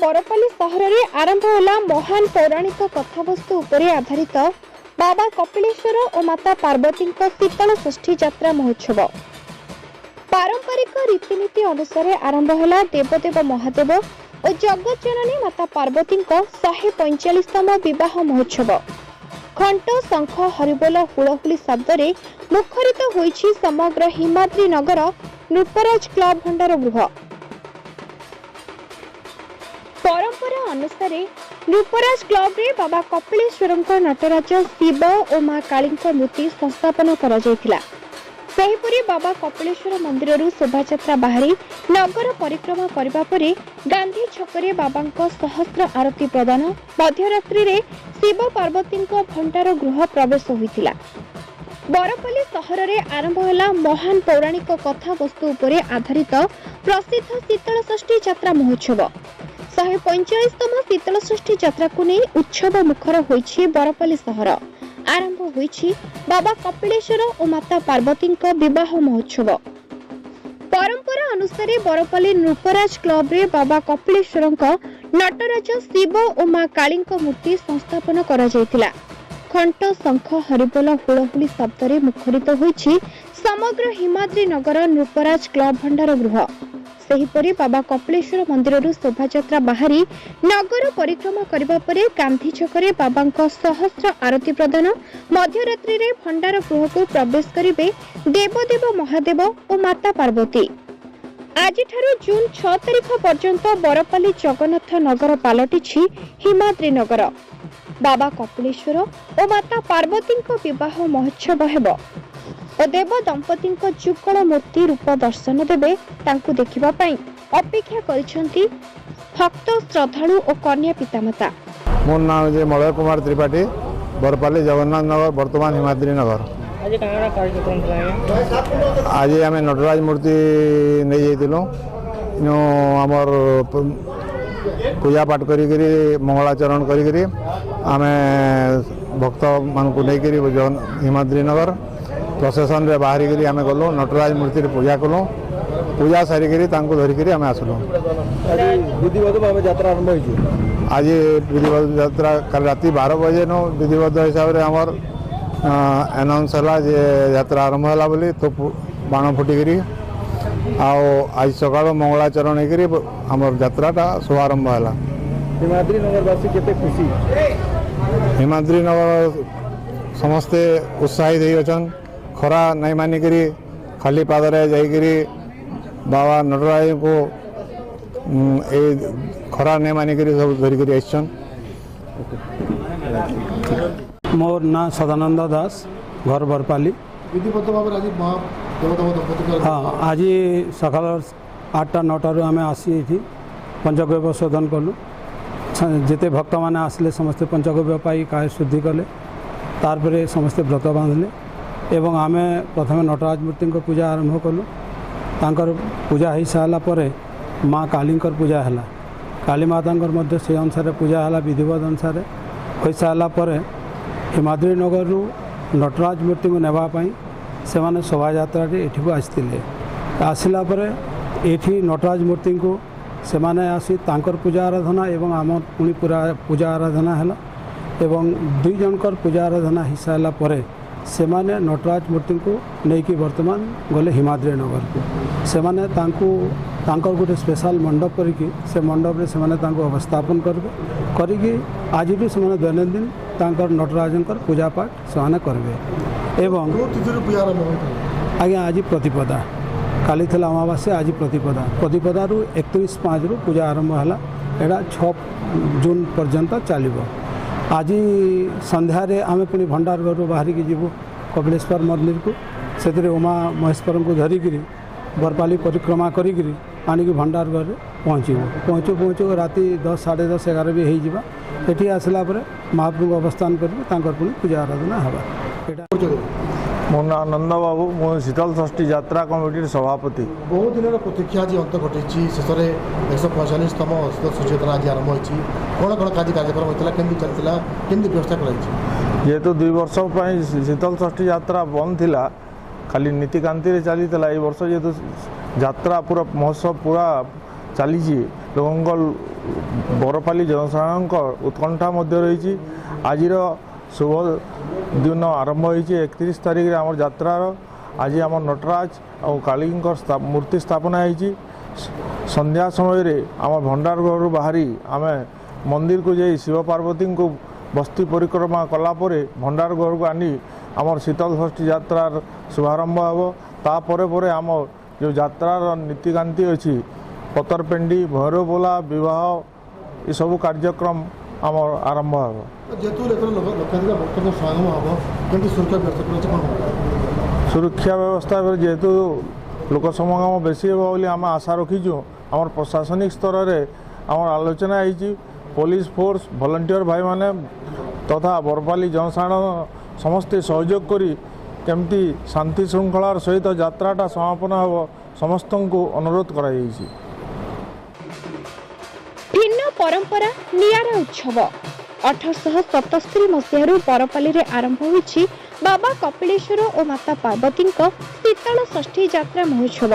बरपाली सहर में आरंभ होला महान पौराणिक कथावस्तु उपरे आधारित बाबा कपिलेश्वर और माता पार्वती शीतल षष्ठी यात्रा महोत्सव। पारंपरिक रीतिनीति अनुसार आरंभ होला देवदेव महादेव और जगत जननी माता पार्वती 145तम विवाह महोत्सव। घंट शंख हरिबोल हुलहुली शब्द मुखरित होइछि समग्र हिमाद्री नगर नृपराज क्लब भंडार गृह। परंपरा अनुसार नृपराज क्लब रे बाबा कपिलेश्वर नटराज शिव और मां काली मूर्ति संस्थापन करा जायतिला। सेहिपरि बाबा कपिलेश्वर मंदिर शोभायात्रा बाहरी नगर परिक्रमा करबा परे गांधी छकरे बाबा सहस्र आरती प्रदान मध्यरात्रि रे शिव पार्वती भंडार गृह प्रवेश होइतिला। बरपाली सहर में आरंभ होला महान पौराणिक कथा वस्तु उपरे आधारित प्रसिद्ध शीतल षष्ठी यात्रा महोत्सव। 145तम शीतल षष्ठी यात्रा को नहीं उत्सव मुखर होइछि बरपाली सहर। आरंभ होइछि बाबा कपिलेश्वर और माता पार्वती विवाह महोत्सव। परंपरा अनुसार बरपाली नृपराज क्लब रे बाबा कपिलेश्वर नटराज शिव और मां काली मूर्ति संस्थापन करा जायतिला। घंट शंख हरिबोल हुलहुली शब्द मुखरित होइछि समग्र हिमाद्री नगर नृपराज क्लब भंडार गृह। सेहिपरि बाबा कपिलेश्वर मंदिर शोभायात्रा बाहरी नगर परिक्रमा करबा परे गांधी छकरे बाबा सहस्र आरती प्रदान मध्यरात्रि रे भंडार गृह को प्रवेश करिवे देवदेव महादेव और माता पार्वती। आज जून 6 तारिख पर्यंत बरपाली जगन्नाथ नगर पलटिछि हिमाद्री नगर। बाबा कपिलेश्वर और माता पार्वती विवाह महोत्सव हेबो और देव दंपति जुगल मूर्ति रूप दर्शन देवे तांकु देखिबा पई अपेक्षा करिसेंती भक्त श्रद्धालु और कन्या पितामाता। मोर नाम जे मलय कुमार त्रिपाठी, बरपाली जगन्नाथ नगर वर्तमान हिमाद्री नगर। आज काना कार्यक्रम रहे आज आम नटराज मूर्ति नहीं जाइलु नो हमर पूजा पाठ करी मंगलाचरण करी आम भक्त मान को नहीं हिमाद्री नगर प्रसेसन रे बाहरी करी आम गलु नटराज मूर्ति पूजा कलु। पूजा सारिकी धरिकी आम आसलु। विधिवत भाव यात्रा आरंभ होइछि। आज विधिवत यात्रा कल राति 12 बजे नो विधिवत हिसाब से आमर अनाउंस है जे यात्रा आरंभ है बोली तो बाण फुटिकी आज सकाल मंगलाचरण होमर यात्राटा शुभारंभ है। हिमाद्री नगरवासी केते खुशी? हिमाद्री नगर समस्ते उत्साहित होइछन। खरा नहीं मानिक खाली पादरे जाइकरी बाबा नटराज को खरा नहीं मानिक सब धरिक आइछन। मोर ना सदानंद दास, घर बरपाली। हाँ, आज सकाल 8टा 9टारू आम आसी पंचगव्य शोधन कलु। जिते भक्त मैंने आसले समस्ते पंचगव्य पाई काय शुद्धि कले तार समस्ते व्रत बांधले एवं आम प्रथम नटराज मूर्ति पूजा आरंभ कलु। तांकर पूजा हो सारा पर माँ काली पूजा है। काली माता से अनुसार पूजा है विधिवत अनुसार हो सारा पर हिमाद्री नगर नटराज मूर्ति को नेबापी से मैंने शोभा यात्रा एठी को आसला एठी नटराज मूर्ति को से मैंने आसी तांकर पूजा आराधना एवं आम पुणी पूजा आराधना है एवं दुई जनकर पूजा आराधना हो सारा पर से माने नटराज मूर्ति को लेकिन वर्तमान गले हिमाद्री नगर को से माने तांकर गोटे स्पेशल मंडप करिकी से मंडप रे से माने तांको अवस्थापन करिकी आज भी से माने दैनंदिन तांकर नटराजंकर पूजा पाठ से माने करबे। एवं आज्ञा आज प्रतिपदा काली थला अमावास्या आज प्रतिपदा रु 31/5 रु पूजा आरंभ है। एटा 6 जून पर्यंत चलिबो। आज संध्यारे आम पुणी भंडार घर बाहर की जीवु कपिलेश्वर मंदिर को से उमा महेश्वर को धरिकी बरपाली परिक्रमा करी आनिक भंडार घर पहुँचू पहुँचू राति 10 साढ़े 10 11 भी हो ये आसला महाप्रभु अवस्थान कर पूजा आराधना हवा। मोर ना नंद बाबू, मो शीतल षष्ठी यात्रा कमिटी सभापति। बहुत दिन प्रतीक्षा आज अंत घटी शेष में 145तम शीतल षष्ठी यात्रा आज आरंभ होती। कौन कौन आज कार्यक्रम होता केमती चलता केमती व्यवस्था कर जेहेतु 2 वर्ष शीतल षष्ठी यात्रा बंद थिला खाली नीतिकांति चली ये वर्ष जेहेतु यात्रा पूरा महोत्सव पूरा चली लोक बरपाली जनसाधारण उत्कंठा रही आज शुभ दिन आरंभ हो 31 तारिख आम यात्रार आज आम नटराज और काली मूर्ति स्थापना होती संध्या समय आम भंडार घर बाहरी आम मंदिर को जाई शिव पार्वती को बस्ती परिक्रमा कलापर भंडार घर को आनी आम शीतल षष्ठी यात्रार शुभारंभ हो तापर आम जो यात्रार नीतिकांति अच्छी पतरपेंडी भैरवबोला विवाह ये सब कार्यक्रम आम आरंभ हो जेतु लक्षाधिक भक्त स्वागम हम केमती सुरक्षा व्यवस्था कौन सुरक्षा व्यवस्था जेहेतु लोक समागम बेसी हो आम आशा रखीचु आम प्रशासनिक स्तर में आम आलोचना होती पुलिस फोर्स वॉलंटियर भाई माने तथा बरपाली जनसाधारण समस्ते सहयोग करी केमती शांति श्रृंखलार सहित यात्राटा समापन हो समस्त को अनुरोध करा भिन्न परंपरा नियारा उत्सव 1877 मसीह बरपाली रे आरंभ होईछि बाबा कपिलेश्वर और माता पार्वती शीतल षष्ठी यात्रा महोत्सव।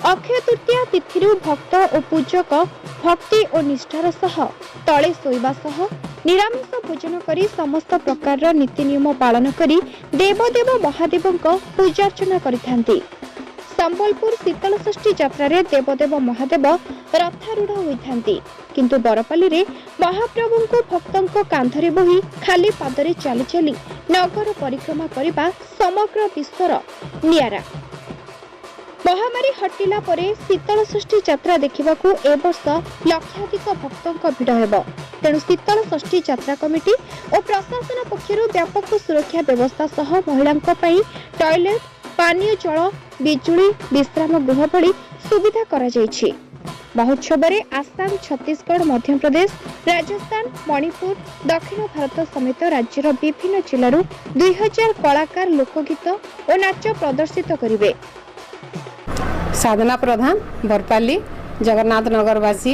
अक्षय तृतीया तिथि भक्त और पूजक भक्ति और निष्ठार सह तले शोइबा सह निरामिष भोजन करी समस्त प्रकार नीति नियम पालन करी देवदेव महादेव पूजार्चना करिथांती। संबलपुर शीतल षष्ठी यात्रा रे देवदेव महादेव रथारूढ़ होइथांती किंतु बरपाली रे महाप्रभु को भक्तों कांधरे बोही खाली पादरे चली चली नगर परिक्रमा करने समग्र विश्वर नियारा। महामारी हटिला परे शीतल षष्ठी यात्रा देखा ए वर्ष लक्षाधिक भक्तों भिड़ हेब तेणु शीतल षष्ठी यात्रा कमिटी और प्रशासन पक्षर व्यापक सुरक्षा व्यवस्था सह महिलांक पई टॉयलेट पानीय जल बिजुली विश्राम गृह भली सुविधा करा जायछि। महोत्सव में आसाम छत्तीसगढ़ मध्य प्रदेश राजस्थान मणिपुर दक्षिण भारत समेत राज्यर विभिन्न जिलूर 2000 कलाकार लोकगीत और नाच प्रदर्शित करिवे। साधना प्रधान बरपाली जगन्नाथ नगरवासी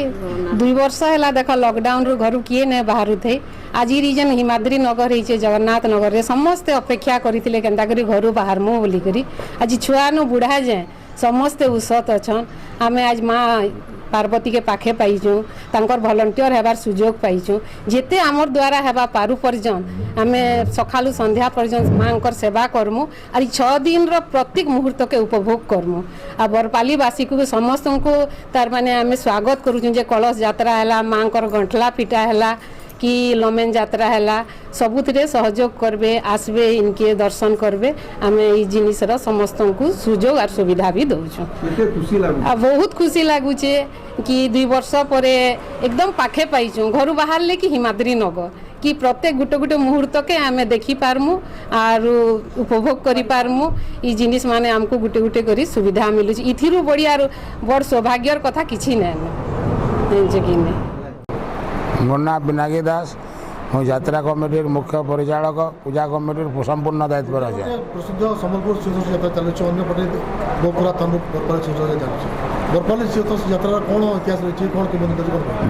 2 वर्ष है देख लॉकडाउन रु घर किए न बाहर थे आज रिजन हिमाद्री नगर है जगन्नाथ नगर रे समस्ते अपेक्षा करते केन्ता करी घर बाहर मु बोली करी आज छुआ नु बुढ़ा जाए समस्ते उसत अच्छन आमे आज माँ पार्वती के पाखे पाइचु तांकर वॉलंटियर हेबार सुजोग पाइचु जेते आमर द्वारा हेबा पारु पर्यंत आमे सखालु संध्या पर्यंत मांकर सेवा करमु और 6 दिन रो प्रत्येक मुहूर्त के उपभोग करमु आ बरपाली वासी को समस्त को तार माने आमे स्वागत करू जे कलश यात्रा हैला मांकर गंठला पिटा हैला कि लमेन यात्रा हैला सबुथिरे सहयोग करबे आसबे इनके दर्शन करबे आमे ई जिनिसर समस्त को सुजोग और सुविधा भी दउछु खुशी लागु आ बहुत खुशी लागुचे कि 2 वर्ष परे एकदम पाखे पाइछु घर बाहर ले कि हिमाद्री नगर कि प्रत्येक गुटे गुटे मुहूर्त के आमे देखि पारमु और उपभोग करि पारमु ई जिनिस माने हमको गुटे गुटे करी सुविधा मिलु इथिरु बढ़िया बड़ सौभाग्यर कथा किछि नै जे कि नै। मोर ना पिनाकी दास मु यात्रा कमिटी मुख्य परिचालक पूजा कमिटी संपूर्ण दायित्व रही प्रसिद्ध संबलपुर शीतल यात्रा चलुଛି अन्यपटे बहु पुरातन बरपाली शीतल चलुଛି बरपाली शीतल यात्रा कौन इतिहास रही कौन कि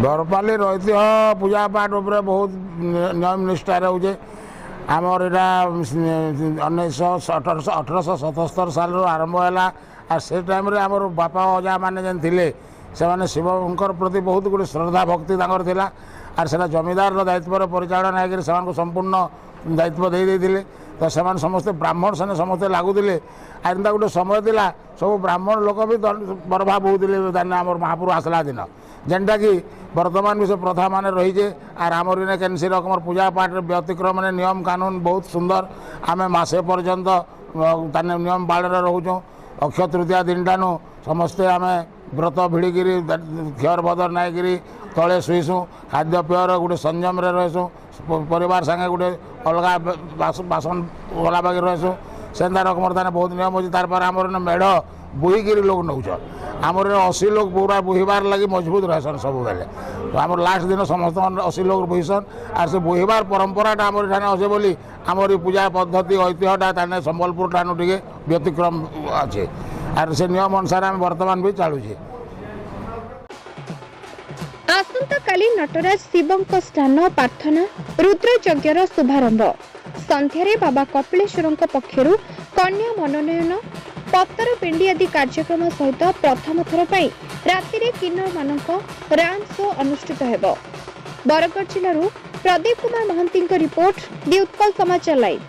बरपाली ऐतिह्य पूजा पाठ उपर बहुत नियम निष्ठा रोचे आमर यहाँ 1877 साल आरंभ है से टाइम आमर बापा अजा मैंने जेन थे से शिवकर प्रति बहुत गुड़े श्रद्धा भक्ति थिला आर से जमीदार दायित्व परिचालना है संपूर्ण दायित्व दे तो से समस्ते ब्राह्मण से समस्ते लगुले आंता गोटे समय था सब ब्राह्मण लोक भी बरभा बोलते आम महापुर आसला दिन जेनटा कि बर्तमान भी से प्रथा मान रही आर आमर कैंसी रकम पूजा पाठ व्यतिक्रम नियम कानून बहुत सुंदर आम मसे पर्यंत नियम बाड़े रोचु अक्षय तृतीया दिन टाणु समस्ते आम व्रत भिड़िकी क्षर बदर नाइकी तले शुईसु खाद्यपेयर गोटे संयम रहीसु परिवार संगे गोटे अलग बासन गला बाकी रहीसु सेन्ता रकम ताने बहुत नियम अच्छी तार पर आमर मेढ़ बोहीकि लोग नौ आमर 80 लोग पूरा बोहबार लगी मजबूत रहसन सब बेले तो आम लास्ट दिन समस्त 80 लोग बोहीसन आर से बोहबार परंपराटा आमर ठाने अच्छे बोली आमर पूजा पद्धति ऐतिह्यटा ताने संबलपुर ठानु टिके व्यतिक्रम अच्छे आर से नियम अनुसार आम वर्तमान भी चलुचे। आसंता काली नटराज शिवंक स्नान प्रार्थना रुद्र यज्ञर शुभारंभ संध्यारे बाबा कपिलेश्वर पक्षरु कन्या मनोनयन पत्तर पिंडी आदि कार्यक्रम सहित प्रथम थर राति रे किन्नर मानक रान शो अनुष्ठित हेबो। बरगढ़ जिल्लारू प्रदीप कुमार महंती रिपोर्ट दि उत्कल समाचार लाइव।